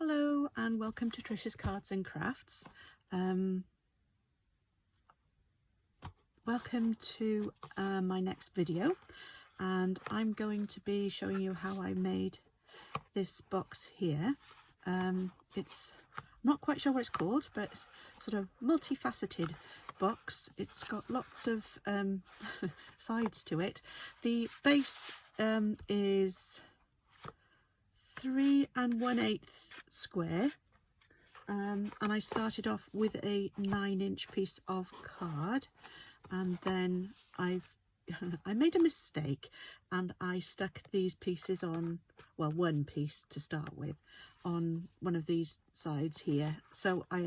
Hello and welcome to Trisha's Cards and Crafts. Welcome to my next video, and I'm going to be showing you how I made this box here. I'm not quite sure what it's called, but it's sort of multifaceted box. It's got lots of sides to it. The base is 3 1/8 square, and I started off with a 9-inch piece of card, and then I made a mistake and I stuck these pieces on, well, one piece to start with, on one of these sides here. So I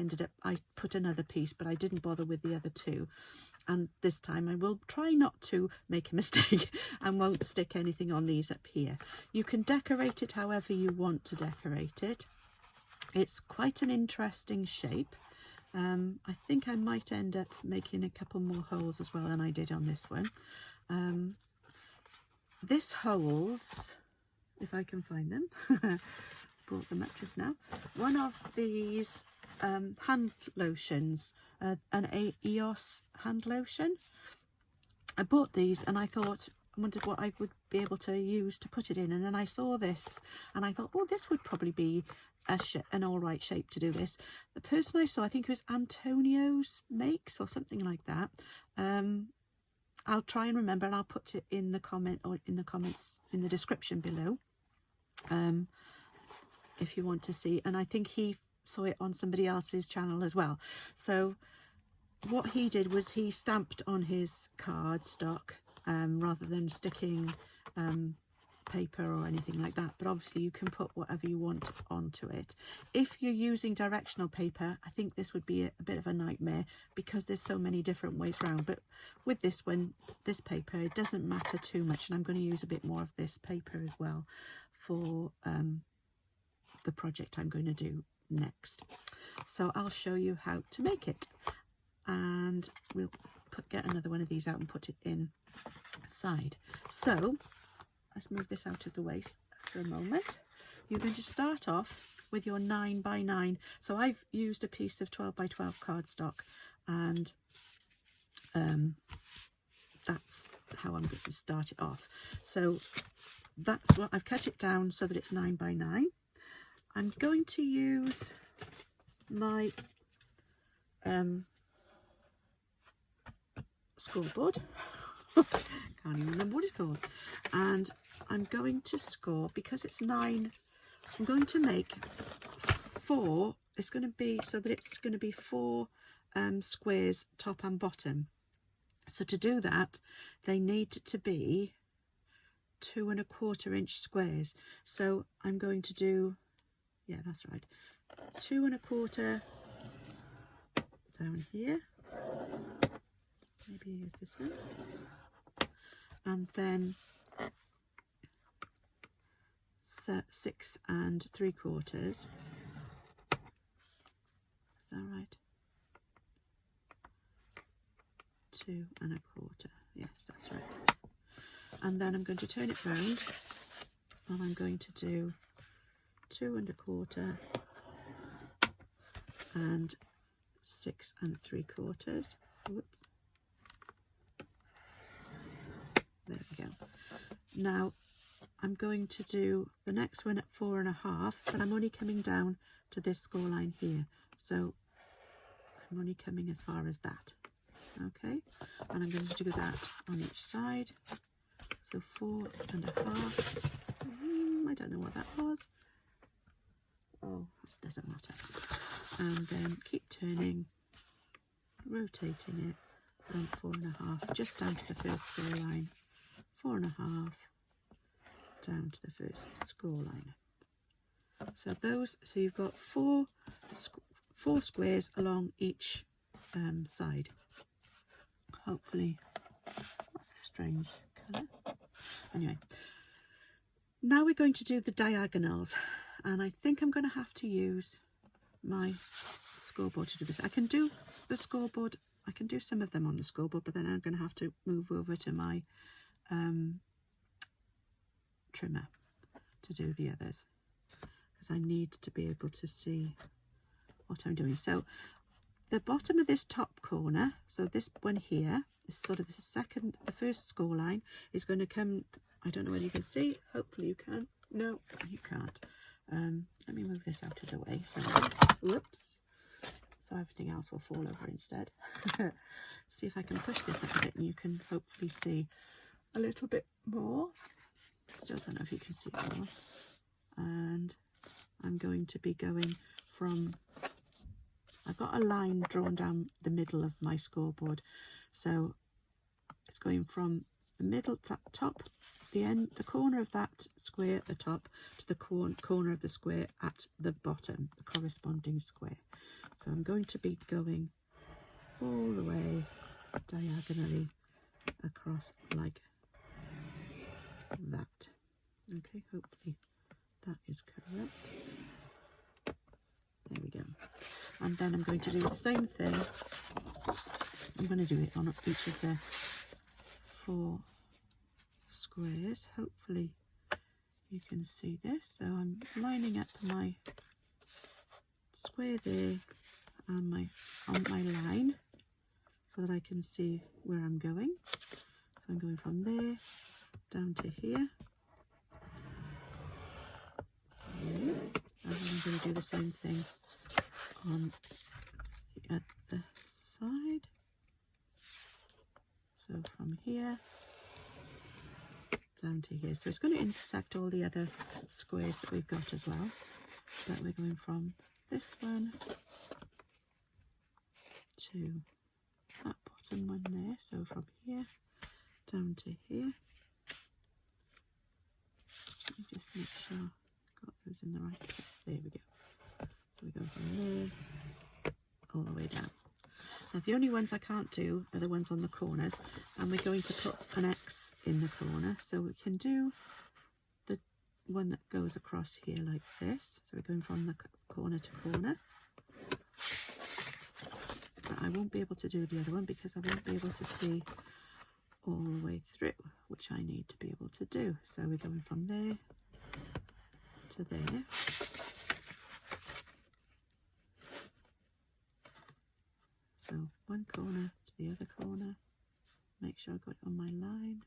put another piece, but I didn't bother with the other two. And this time I will try not to make a mistake and won't stick anything on these up here. You can decorate it however you want to decorate it. It's quite an interesting shape. I think I might end up making a couple more holes as well than I did on this one. This holds, if I can find them, brought them up just now, one of these hand lotions, an EOS hand lotion. I bought these and I wondered what I would be able to use to put it in, and then I saw this and I thought, oh, this would probably be an all right shape to do this. The person I saw, I think it was Antoniomakes or something like that. I'll try and remember, and I'll put it in the comment or in the comments in the description below, if you want to see. And I think he saw it on somebody else's channel as well. So what he did was he stamped on his card stock rather than sticking paper or anything like that, but obviously you can put whatever you want onto it. If you're using directional paper, I think this would be a bit of a nightmare because there's so many different ways around, but with this one, this paper, it doesn't matter too much, and I'm going to use a bit more of this paper as well for the project I'm going to do next. So I'll show you how to make it, and we'll get another one of these out and put it inside. So let's move this out of the way for a moment. You're going to start off with your 9 by 9. So I've used a piece of 12 by 12 cardstock, and that's how I'm going to start it off. So that's what I've cut it down so that it's 9 by 9. I'm going to use my scoreboard. Can't even remember what it's called. And I'm going to score, because it's 9, I'm going to make 4. It's going to be so that it's going to be 4 squares top and bottom. So to do that, they need to be 2 1/4 inch squares. So I'm going to do, yeah, that's right, 2 1/4 down here. Maybe use this one. And then 6 3/4. Is that right? 2 1/4. Yes, that's right. And then I'm going to turn it round, and I'm going to do 2 1/4 and 6 3/4. Whoops. There we go. Now I'm going to do the next one at 4 1/2, but I'm only coming down to this score line here. So I'm only coming as far as that. Okay, and I'm going to do that on each side. So 4 1/2. I don't know what that was. Oh, it doesn't matter. And then keep turning, rotating it, and 4 1/2, just down to the first score line. 4 1/2 down to the first score line. So you've got four squares along each side. Hopefully, that's a strange colour. Anyway, now we're going to do the diagonals, and I think I'm going to have to use my scoreboard to do this. I can do the scoreboard, I can do some of them on the scoreboard, but then I'm going to have to move over to my trimmer to do the others, because I need to be able to see what I'm doing. So the bottom of this top corner, so this one here, is sort of the first score line is going to come, I don't know whether you can see, hopefully you can. No, you can't. Let me move this out of the way. Whoops. So everything else will fall over instead. See if I can push this up a bit and you can hopefully see a little bit more. Still don't know if you can see it more. And I'm going to be going from, I've got a line drawn down the middle of my scoreboard. So it's going from the middle, that top, the end, the corner of that square at the top to the corner of the square at the bottom, the corresponding square. So I'm going to be going all the way diagonally across like that. Okay, hopefully that is correct. There we go. And then I'm going to do the same thing. I'm going to do it on each of the 4 squares. Hopefully you can see this. So I'm lining up my square there and on my line so that I can see where I'm going. So I'm going from there down to here. And then I'm going to do the same thing on the other side. So from here down to here. So it's going to intersect all the other squares that we've got as well. But we're going from this one to that bottom one there. So from here down to here. Let me just make sure I've got those in the right place. There we go. So we go from there all the way down. Now the only ones I can't do are the ones on the corners, and we're going to put an X in the corner. So we can do the one that goes across here like this. So we're going from the corner to corner. But I won't be able to do the other one because I won't be able to see all the way through, which I need to be able to do. So we're going from there to there. So one corner to the other corner, make sure I've got it on my line,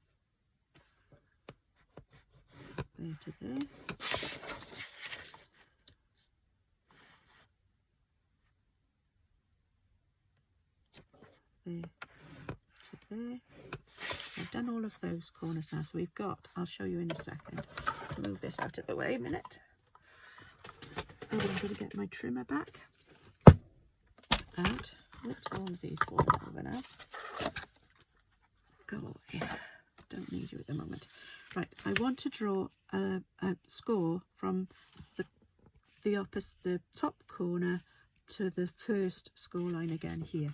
there to there, there to there. I've done all of those corners now, so we've got, I'll show you in a second. Let's move this out of the way a minute. And I'm going to get my trimmer back out. Whoops, all of these falling over now. Go away. Don't need you at the moment. Right, I want to draw a score from the top corner to the first score line again here.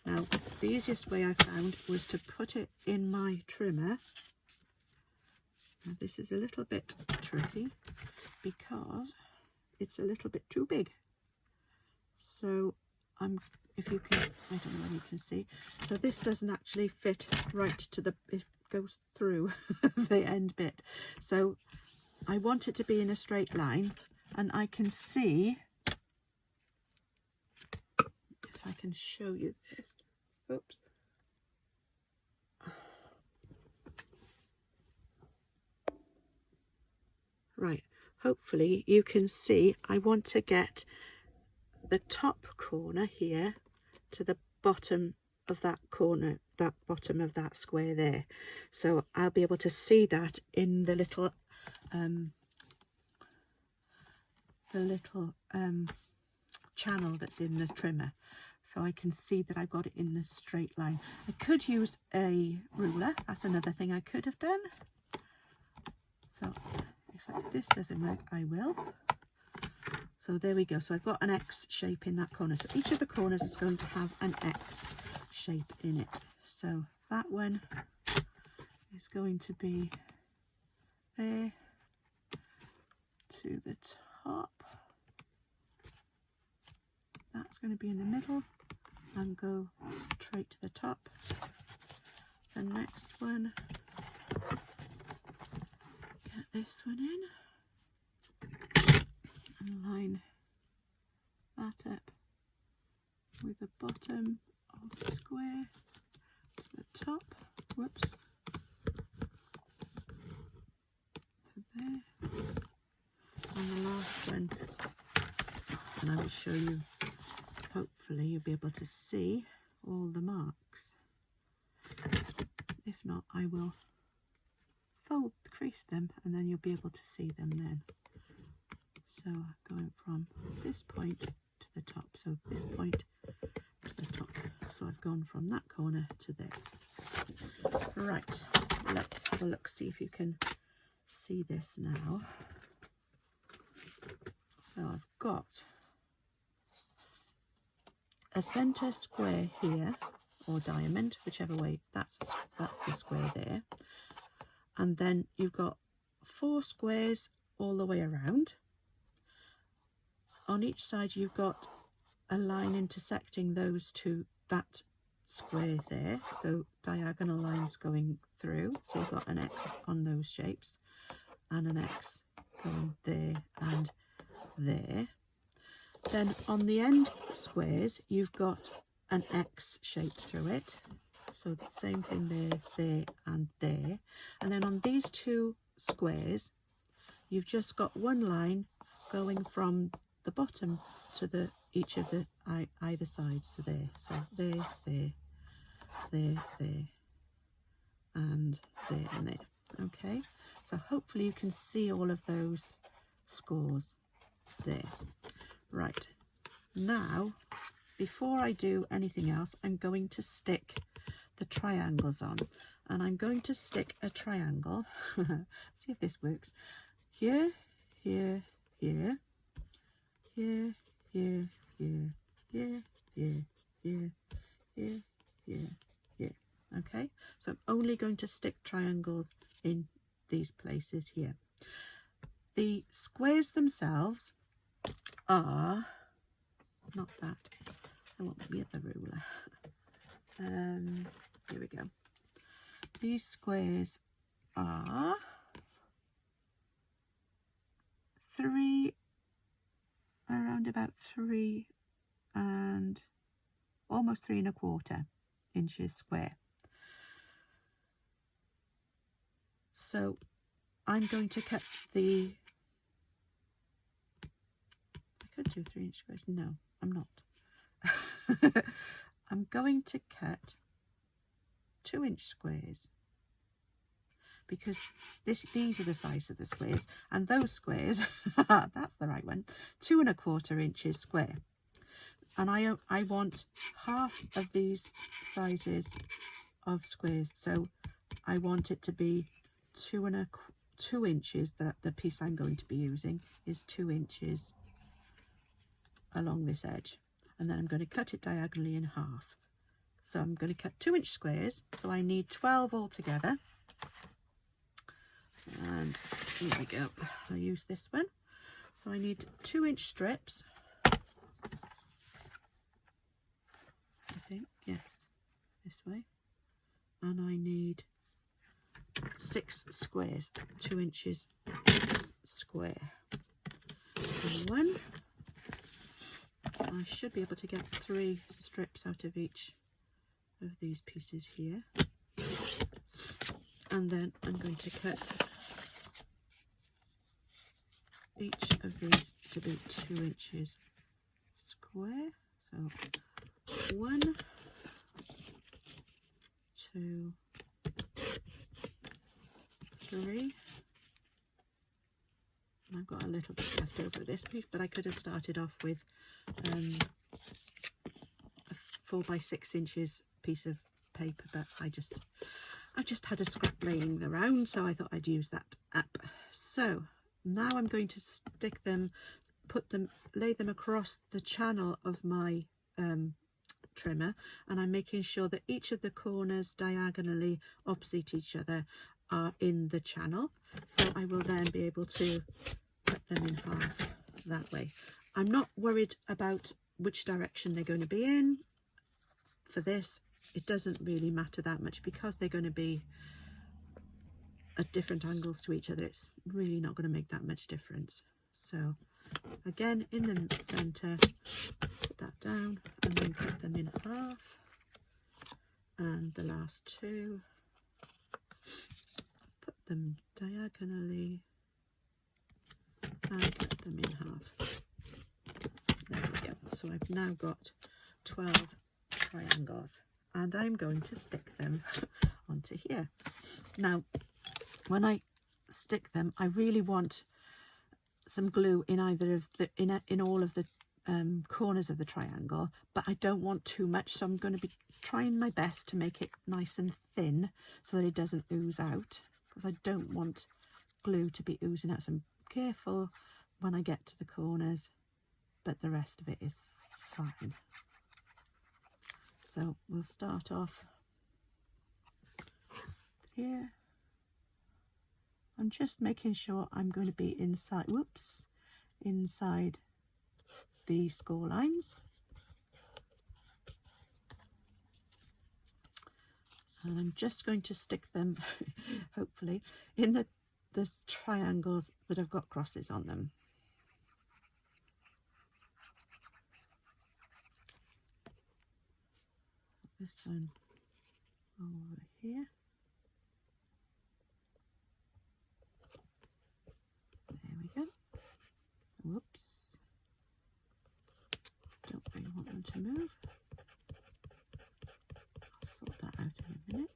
Now, the easiest way I found was to put it in my trimmer. Now, this is a little bit tricky because it's a little bit too big. So if you can, I don't know whether you can see. So this doesn't actually fit right to it goes through the end bit. So I want it to be in a straight line, and I can see, if I can show you this. Oops. Right, hopefully you can see I want to get the top corner here to the bottom of that corner, that bottom of that square there. So I'll be able to see that in the little channel that's in the trimmer. So I can see that I've got it in the straight line. I could use a ruler. That's another thing I could have done. So if this doesn't work, I will. So there we go. So I've got an X shape in that corner. So each of the corners is going to have an X shape in it. So that one is going to be there to the top. That's going to be in the middle and go straight to the top. The next one, get this one in. and line that up with the bottom of the square to the top. Whoops. To there. And the last one, and I will show you, hopefully you'll be able to see all the marks. If not, I will crease them and then you'll be able to see them then. So going from this point to the top, so this point to the top. So I've gone from that corner to there. Right, let's have a look, see if you can see this now. So I've got a centre square here, or diamond, whichever way, that's the square there. And then you've got 4 squares all the way around. On each side you've got a line intersecting those two, that square there, so diagonal lines going through. So you've got an X on those shapes and an X going there and there. Then on the end squares you've got an X shape through it, so the same thing there and there. And then on these 2 squares you've just got one line going from the bottom to each of the either sides. So there, there, and there and there. Okay, so hopefully you can see all of those scores there. Right, now before I do anything else, I'm going to stick the triangles on, and I'm going to stick a triangle see if this works, here, here, here, here, here, here, here, here, here, here, here, here. Okay, so I'm only going to stick triangles in these places here. The squares themselves are not that. I want the other ruler. Here we go. These squares are 3, around about 3 and almost 3 1/4 inches square. So I'm going to cut the, I could do 3-inch squares. No, I'm not. I'm going to cut 2-inch squares, because these are the size of the squares, and those squares that's the right one, 2 1/4 inches square. And I want half of these sizes of squares, so I want it to be 2 inches. That the piece I'm going to be using is 2 inches along this edge, and then I'm going to cut it diagonally in half. So I'm going to cut 2-inch squares, so I need 12 altogether. And here we go, I'll use this one. So I need 2-inch strips, I think, yes, this way. And I need 6 squares, 2 inches square. So 1, I should be able to get 3 strips out of each of these pieces here. And then I'm going to cut each of these to be 2 inches square. So 1, 2, 3. And I've got a little bit left over this piece, but I could have started off with a 4 by 6 inches piece of paper, but I just had a scrap laying around, so I thought I'd use that up. So now I'm going to stick them, lay them across the channel of my trimmer, and I'm making sure that each of the corners diagonally opposite each other are in the channel, so I will then be able to cut them in half that way. I'm not worried about which direction they're going to be in for this. It doesn't really matter that much, because they're going to be at different angles to each other. It's really not going to make that much difference. So again in the centre, put that down and then cut them in half, and the last two, put them diagonally and cut them in half. There we go. So I've now got 12 triangles, and I'm going to stick them onto here. Now when I stick them, I really want some glue in either of the in all of the corners of the triangle, but I don't want too much, so I'm going to be trying my best to make it nice and thin so that it doesn't ooze out, because I don't want glue to be oozing out. So I'm careful when I get to the corners, but the rest of it is fine. So we'll start off here. I'm just making sure I'm going to be inside, whoops, inside the score lines. And I'm just going to stick them, hopefully, in the triangles that have got crosses on them. This one over here. There we go. Whoops. Don't really want them to move. I'll sort that out in a minute.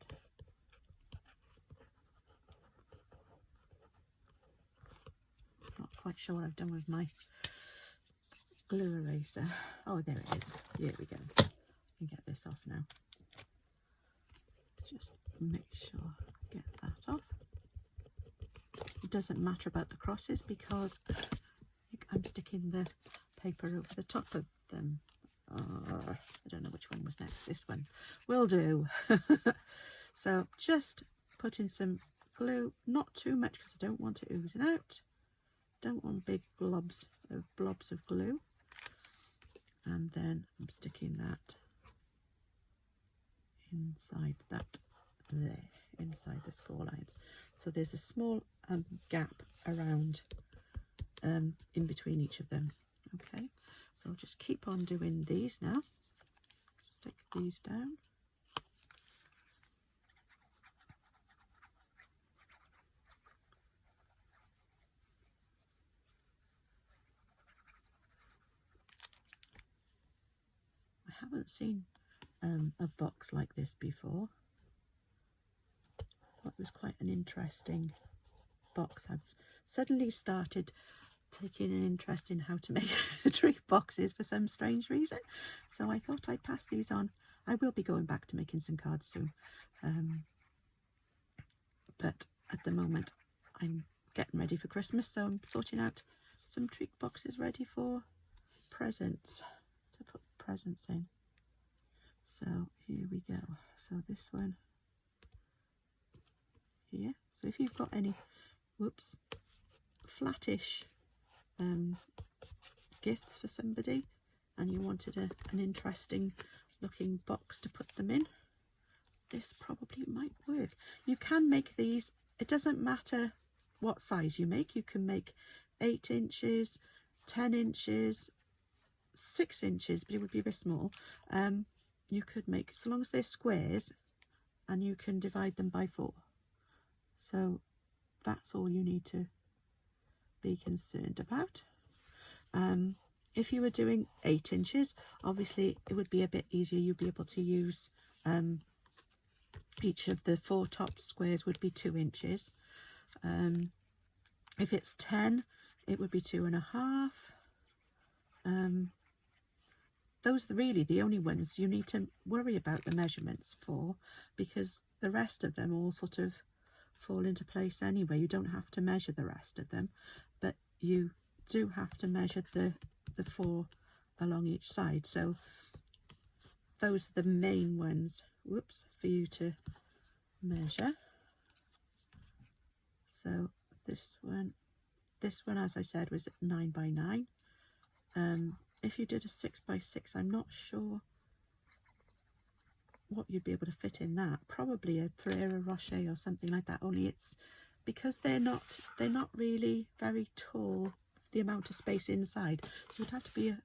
Not quite sure what I've done with my glue eraser. Oh, there it is. Here we go. I can get this off now. Just make sure I get that off. It doesn't matter about the crosses because I'm sticking the paper over the top of them. I don't know which one was next. This one will do. So just put in some glue, not too much because I don't want it oozing out. Don't want big blobs of glue. And then I'm sticking that inside that there, inside the score lines. So there's a small gap around in between each of them. Okay, so I'll just keep on doing these now. Stick these down. I haven't seen a box like this before. That was quite an interesting box. I've suddenly started taking an interest in how to make tree boxes for some strange reason. So I thought I'd pass these on. I will be going back to making some cards soon. But at the moment I'm getting ready for Christmas, so I'm sorting out some treat boxes ready for presents, to put presents in. So here we go. So this one here. So if you've got any, whoops, flattish gifts for somebody and you wanted an interesting looking box to put them in, this probably might work. You can make these, it doesn't matter what size you make. You can make 8 inches, 10 inches, 6 inches, but it would be a bit small. You could make, so long as they're squares, and you can divide them by 4. So that's all you need to be concerned about. If you were doing 8 inches, obviously it would be a bit easier. You'd be able to use each of the 4 top squares would be 2 inches. If it's 10, it would be 2.5. Those are really the only ones you need to worry about the measurements for, because the rest of them all sort of fall into place anyway. You don't have to measure the rest of them, but you do have to measure the 4 along each side. So those are the main ones, whoops, for you to measure. So this one, as I said, was 9 by 9. If you did a 6 by 6, I'm not sure what you'd be able to fit in that. Probably a Ferrero Rocher or something like that, only it's because they're not really very tall the amount of space inside. So it would have to be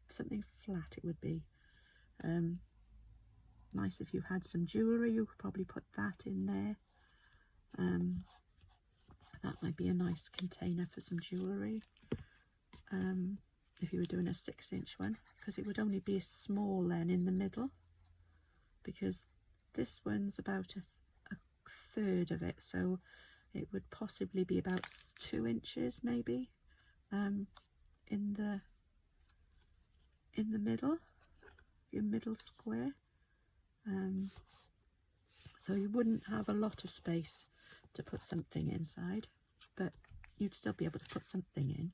something flat. It would be nice if you had some jewellery. You could probably put that in there. That might be a nice container for some jewellery. If you were doing a 6-inch one, because it would only be small then in the middle, because this one's about a third of it, so it would possibly be about 2 inches maybe in the middle, your middle square. So you wouldn't have a lot of space to put something inside, but you'd still be able to put something in.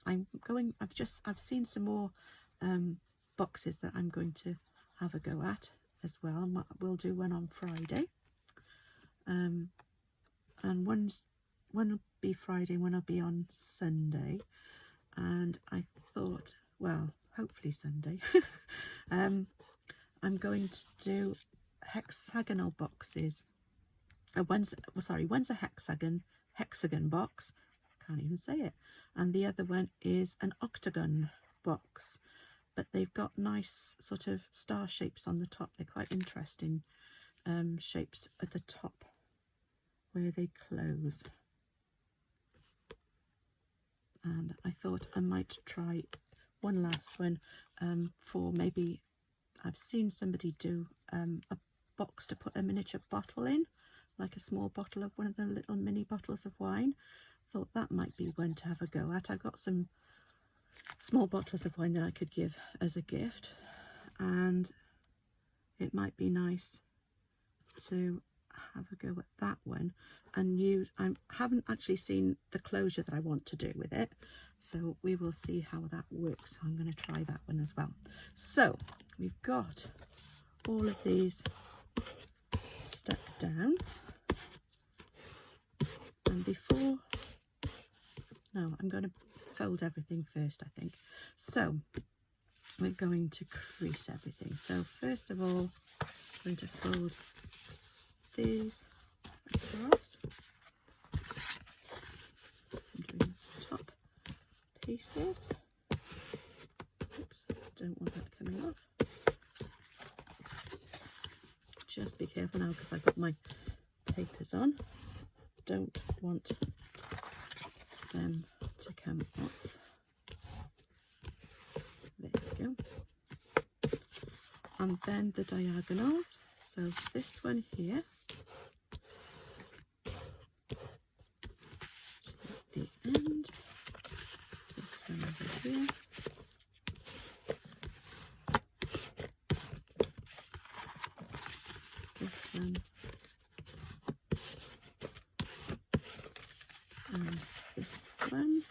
I've seen some more boxes that I'm going to have a go at as well. We'll do one on Friday, and one will be Friday, one will be on Sunday. And I thought, well, hopefully Sunday, I'm going to do hexagonal boxes. One's a hexagon box. Can't even say it. And the other one is an octagon box, but they've got nice sort of star shapes on the top. They're quite interesting shapes at the top where they close. And I thought I might try one last one for maybe, I've seen somebody do a box to put a miniature bottle in, like a small bottle of one of the little mini bottles of wine. Thought that might be one to have a go at. I've got some small bottles of wine that I could give as a gift, and it might be nice to have a go at that one and use. I haven't actually seen the closure that I want to do with it, so we will see how that works. I'm going to try that one as well. So we've got all of these stuck down, and I'm going to fold everything first, I think. So we're going to crease everything. So first of all, I'm going to fold these across. I'm doing the top pieces. Oops, don't want that coming off. Just be careful now because I've got my papers on. Don't want them to come off. There we go. And then the diagonals. So this one here, to the end, this one over here, this one, and this one.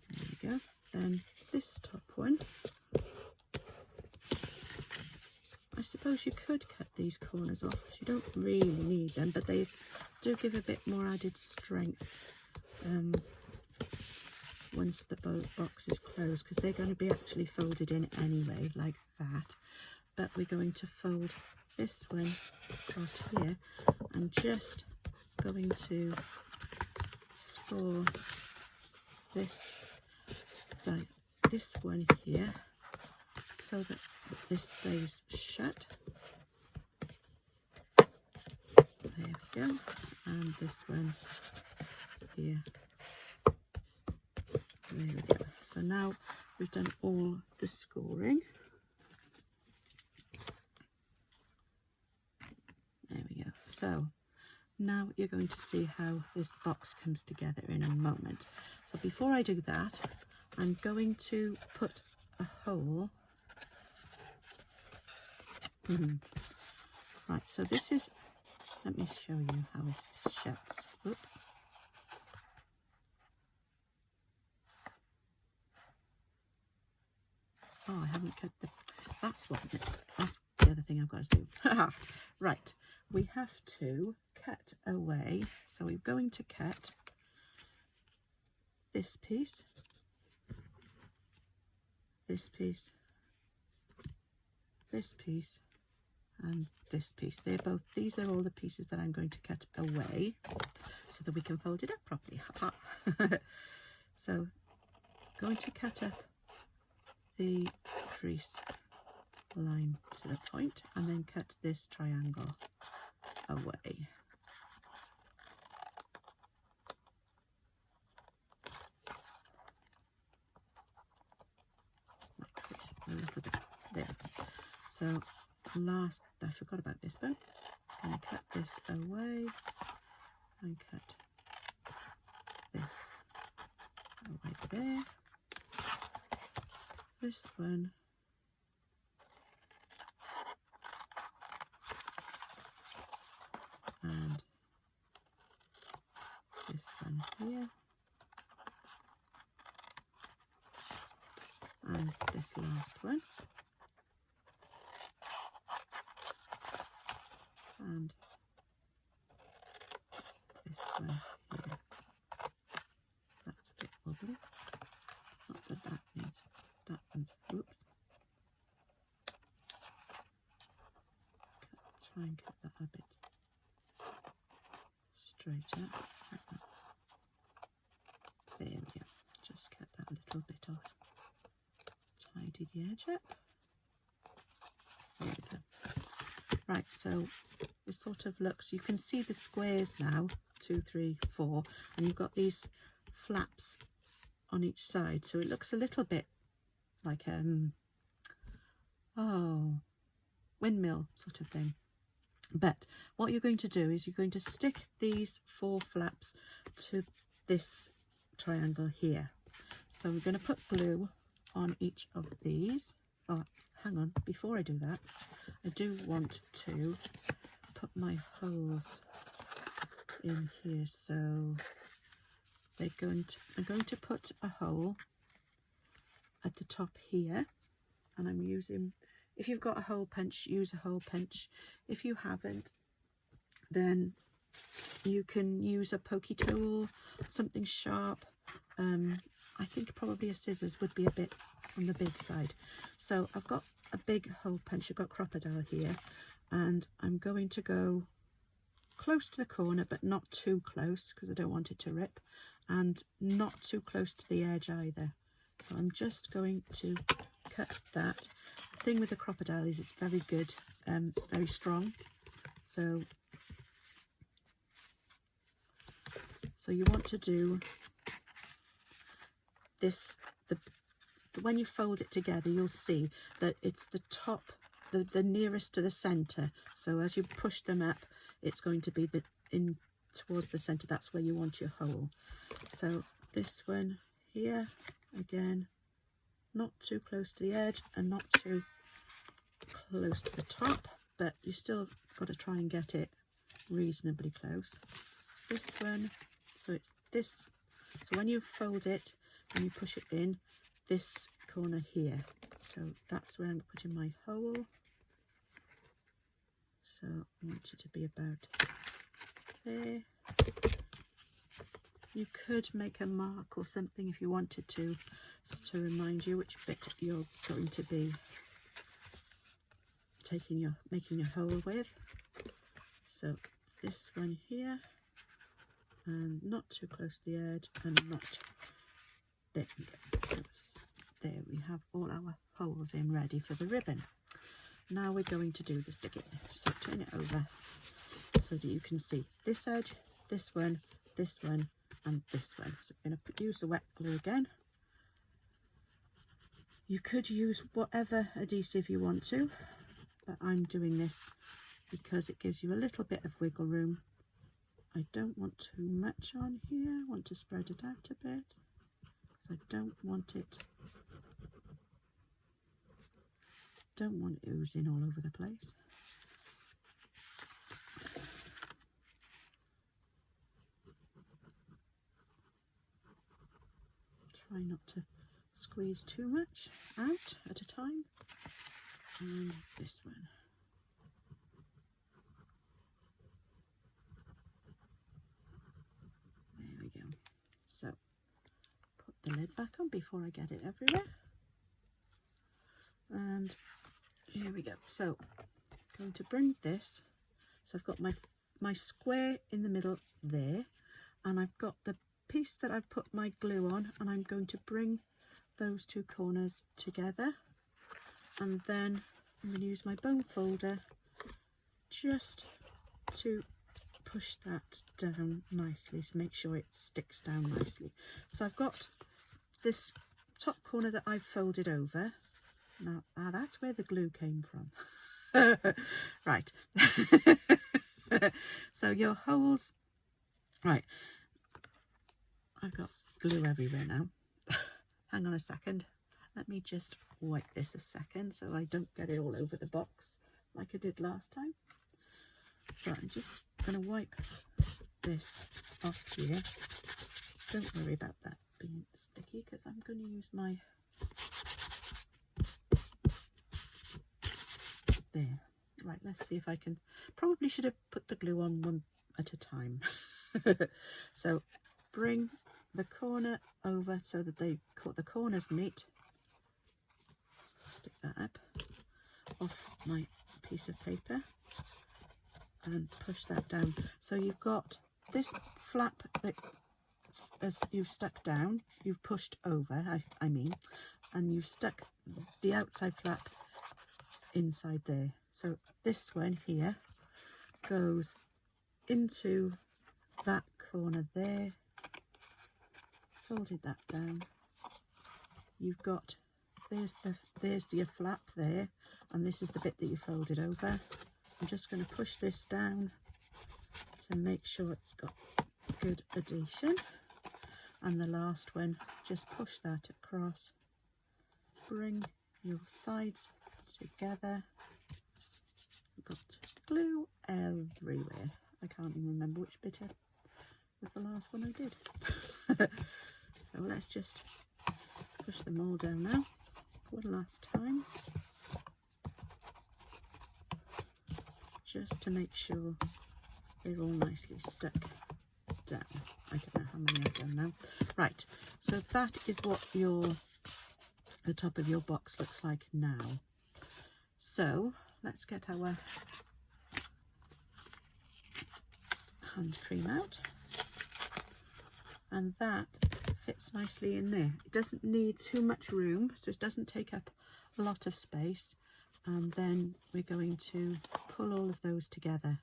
There we go. Then this top one. I suppose you could cut these corners off. You don't really need them, but they do give a bit more added strength once the box is closed, because they're going to be actually folded in anyway, like that. But we're going to fold this one across here. I'm just going to score this one here so that this stays shut. There we go. And this one here. There we go. So now we've done all the scoring. There we go. So now you're going to see how this box comes together in a moment. So before I do that, I'm going to put a hole. Right, so this is, let me show you how it shuts. Oops. Oh, I haven't cut that's the other thing I've got to do. Right, we have to cut away. So we're going to cut this piece, this piece, this piece, and this piece. These are all the pieces that I'm going to cut away so that we can fold it up properly. So going to cut up the crease line to the point and then cut this triangle away. A little bit there. So last, I forgot about this bit. I'm going to cut this away and cut this away there. This one and this one here and this last one and this one here. That's a bit wobbly. Not that that needs, that one's, oops. Try and cut that a bit straighter. There we go. Just cut that a little bit off. Tidy the edge up. There we go. Right, so it sort of looks, you can see the squares now, 2, 3, 4, and you've got these flaps on each side, so it looks a little bit like windmill sort of thing. But what you're going to do is you're going to stick these 4 flaps to this triangle here. So we're going to put glue on each of these. Oh, hang on, before I do that, I do want to put my holes in here. So I'm going to put a hole at the top here, and I'm using, if you've got a hole punch, use a hole punch. If you haven't, then you can use a pokey tool, something sharp. I think probably a scissors would be a bit on the big side. So I've got a big hole punch, I've got crocodile here, and I'm going to go close to the corner but not too close because I don't want it to rip, and not too close to the edge either. So I'm just going to cut that. The thing with the crocodile is it's very good, it's very strong. So you want to do this, when you fold it together, you'll see that it's the top, the nearest to the center. So as you push them up, it's going to be in towards the center. That's where you want your hole. So this one here, again, not too close to the edge and not too close to the top, but you still got to try and get it reasonably close. This one, so it's this, so when you fold it and you push it in, this corner here, so that's where I'm putting my hole. So I want it to be about there. You could make a mark or something if you wanted to remind you which bit you're going to be making your hole with. So this one here, and not too close to the edge, and not there. There we have all our holes in ready for the ribbon. Now we're going to do the sticking. So turn it over so that you can see this edge, this one, and this one. So we're going to use the wet glue again. You could use whatever adhesive you want to, but I'm doing this because it gives you a little bit of wiggle room. I don't want too much on here. I want to spread it out a bit. So I don't want it oozing all over the place. Try not to squeeze too much out at a time. And this one. There we go. So put the lid back on before I get it everywhere. And here we go. So going to bring this, so I've got my square in the middle there, and I've got the piece that I've put my glue on, and I'm going to bring those two corners together, and then I'm going to use my bone folder just to push that down nicely to make sure it sticks down nicely. So I've got this top corner that I've folded over. Now, that's where the glue came from. Right. So your holes, right, I've got glue everywhere now. Hang on a second, let me just wipe this a second so I don't get it all over the box like I did last time. So I'm just going to wipe this off here. Don't worry about that being sticky because I'm going to use my, there. Right, let's see if I can, probably should have put the glue on one at a time. So bring the corner over so that the corners meet. Stick that up off my piece of paper and push that down. So you've got this flap that as you've stuck down, you've pushed over, I mean, and you've stuck the outside flap inside there. So this one here goes into that corner there, folded that down. You've got, there's your flap there, and this is the bit that you folded over. I'm just going to push this down to make sure it's got good adhesion. And the last one, just push that across. Bring your sides together. Got glue everywhere. I can't even remember which bit was the last one I did. So let's just push them all down now one last time, just to make sure they're all nicely stuck down. I don't know how many I've done now. Right, so that is what the top of your box looks like now. So let's get our hand cream out, and that fits nicely in there. It doesn't need too much room, so it doesn't take up a lot of space. And then we're going to pull all of those together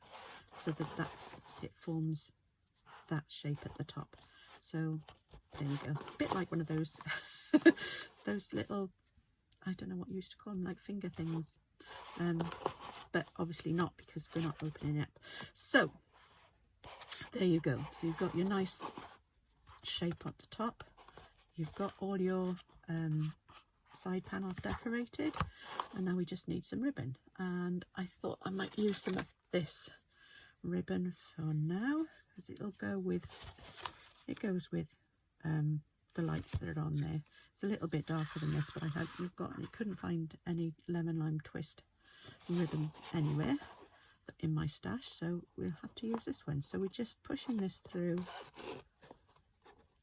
so that it forms that shape at the top. So there you go, a bit like one of those those little, I don't know what you used to call them, like finger things, but obviously not because we're not opening it. So there you go. So you've got your nice shape at the top, you've got all your side panels decorated, and now we just need some ribbon. And I thought I might use some of this ribbon for now, because it goes with the lights that are on there. It's a little bit darker than this, but I couldn't find any lemon lime twist ribbon anywhere in my stash, so we'll have to use this one. So we're just pushing this through.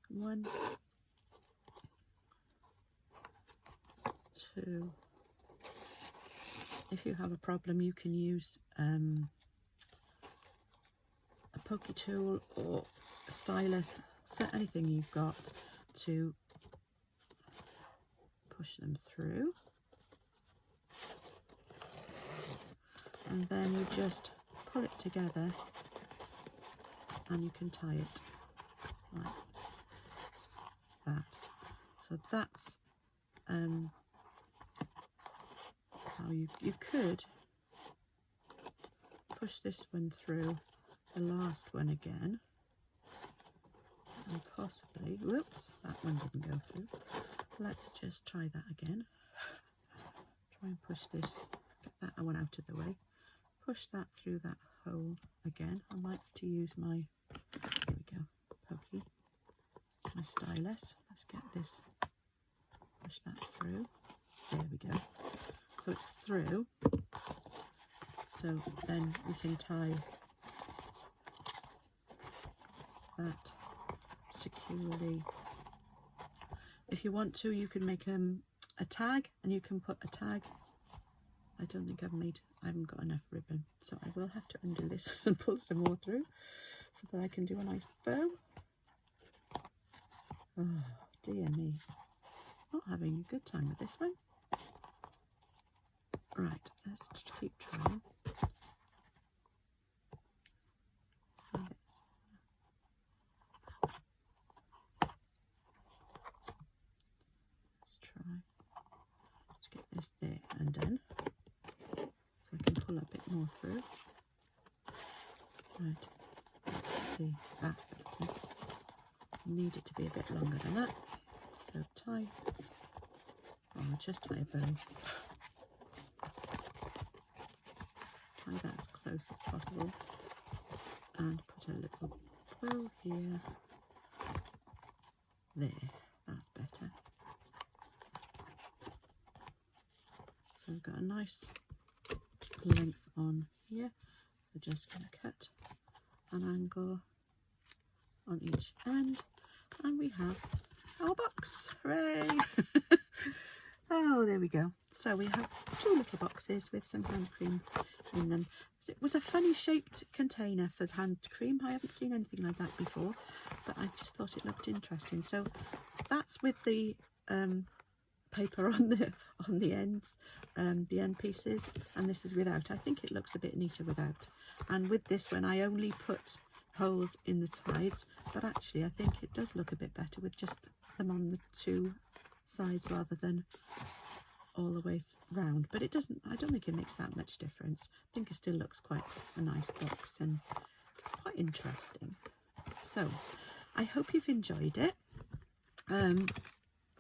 1, 2. If you have a problem, you can use a pokey tool or a stylus, so anything you've got to push them through. And then you just pull it together and you can tie it like that. So that's how you could push this one through the last one again, and possibly, whoops, that one didn't go through. Let's just try that again. Try and push this, get that one out of the way, push that through that hole again. I might have to use my, there we go, pokey, my stylus. Let's get this, push that through, there we go. So it's through, so then we can tie that securely. If you want to, you can make a tag, and you can put a tag. I don't think I've made I haven't got enough ribbon, so I will have to undo this and pull some more through so that I can do a nice bow. Oh dear me, not having a good time with this one. Right, let's keep trying. Get this there and done, so I can pull a bit more through. Right, let's see, that's better. Need it to be a bit longer than that, so tie, just tie a bow. Tie that as close as possible and put a little bow here. There, that's better. So we've got a nice length on here. We're just going to cut an angle on each end, and we have our box. Hooray! Oh, there we go. So we have 2 little boxes with some hand cream in them. It was a funny shaped container for hand cream. I haven't seen anything like that before, but I just thought it looked interesting. So that's with the paper on the ends, the end pieces, and this is without. I think it looks a bit neater without. And with this one, I only put holes in the sides, but actually I think it does look a bit better with just them on the 2 sides rather than all the way round. But it doesn't, I don't think it makes that much difference. I think it still looks quite a nice box, and it's quite interesting. So I hope you've enjoyed it.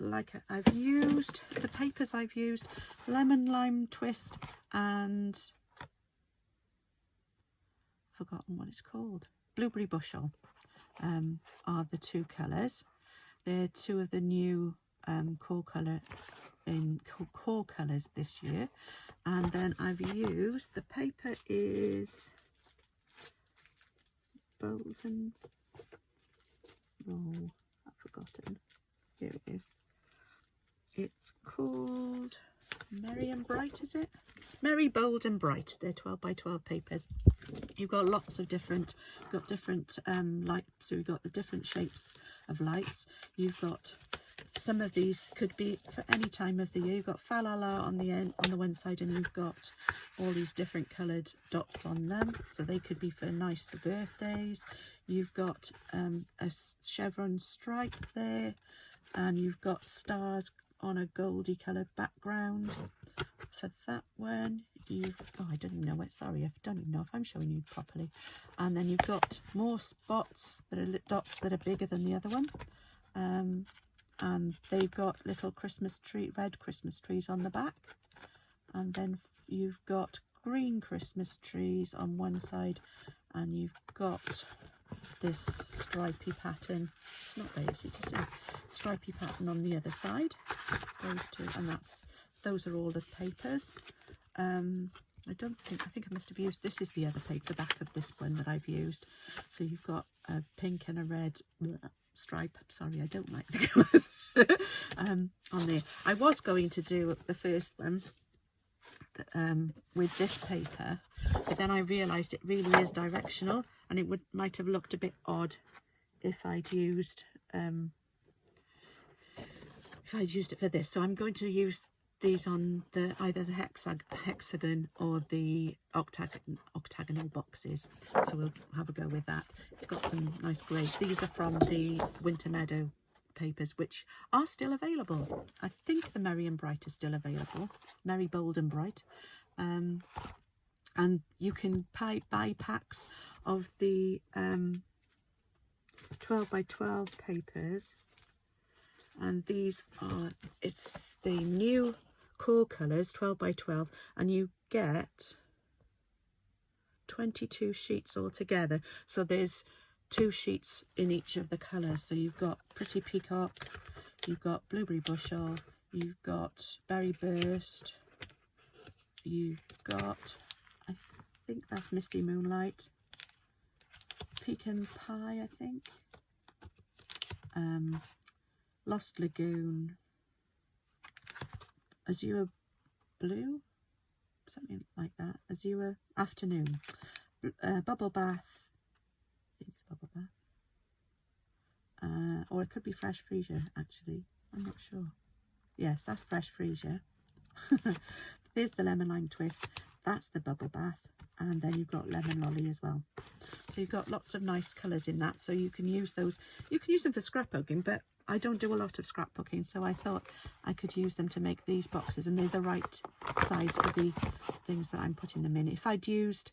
Like I've used the papers, I've used lemon lime twist and forgotten what it's called, blueberry bushel, are the 2 colours. They're 2 of the new core colours this year. And then I've used, the paper is Bolden, oh I've forgotten, here it is. It's called Merry and Bright, is it? Merry, Bold and Bright. They're 12 by 12 papers. You've got lots of different, lights, so you've got the different shapes of lights. You've got, some of these could be for any time of the year. You've got fa la la on the end, on the one side, and you've got all these different coloured dots on them, so they could be nice for birthdays. You've got a chevron stripe there, and you've got stars on a goldy coloured background. For that one, I don't even know it, sorry, I don't even know if I'm showing you properly. And then you've got more spots that are dots that are bigger than the other one, and they've got little red Christmas trees on the back, and then you've got green Christmas trees on one side, and you've got this stripy pattern. It's not very easy to see. Stripy pattern on the other side. Those 2, and those are all the papers. I think I must have used, this is the other paper, the back of this one that I've used. So you've got a pink and a red stripe. Sorry, I don't like the colours on there. I was going to do the first one with this paper, but then I realised it really is directional, and it might have looked a bit odd if I'd used it for this. So I'm going to use these on either the hexagon or the octagonal boxes. So we'll have a go with that. It's got some nice grey. These are from the Winter Meadow papers, which are still available. I think the Merry and Bright is still available. Merry, Bold and Bright. And you can buy packs of the 12 by 12 papers, and these are, it's the new core colours, 12 by 12, and you get 22 sheets altogether. So there's 2 sheets in each of the colours. So you've got Pretty Peacock, you've got Blueberry Bushel, you've got Berry Burst, you've got, I think that's Misty Moonlight, Pecan Pie, I think, Lost Lagoon, Azure Blue, something like that. Azure Afternoon. Bubble bath. I think it's bubble bath. Or it could be fresh freesia, actually. I'm not sure. Yes, that's fresh freesia. There's the lemon lime twist. That's the bubble bath. And then you've got lemon lolly as well. So you've got lots of nice colours in that. So you can use those. You can use them for scrapbooking, but I don't do a lot of scrapbooking. So I thought I could use them to make these boxes. And they're the right size for the things that I'm putting them in. If I'd used,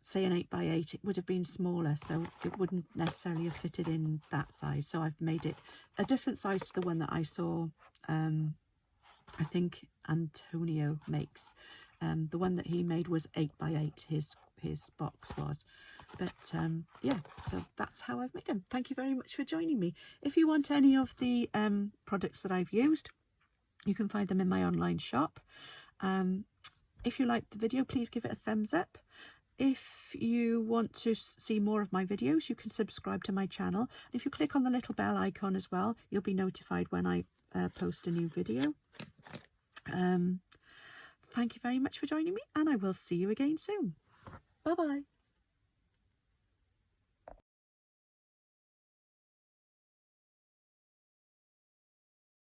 say, an 8x8, it would have been smaller. So it wouldn't necessarily have fitted in that size. So I've made it a different size to the one that I saw, I think Antoniomakes. The one that he made was 8x8, his box was. But yeah, so that's how I've made them. Thank you very much for joining me. If you want any of the products that I've used, you can find them in my online shop. If you liked the video, please give it a thumbs up. If you want to see more of my videos, you can subscribe to my channel. If you click on the little bell icon as well, you'll be notified when I post a new video. Thank you very much for joining me, and I will see you again soon. Bye-bye.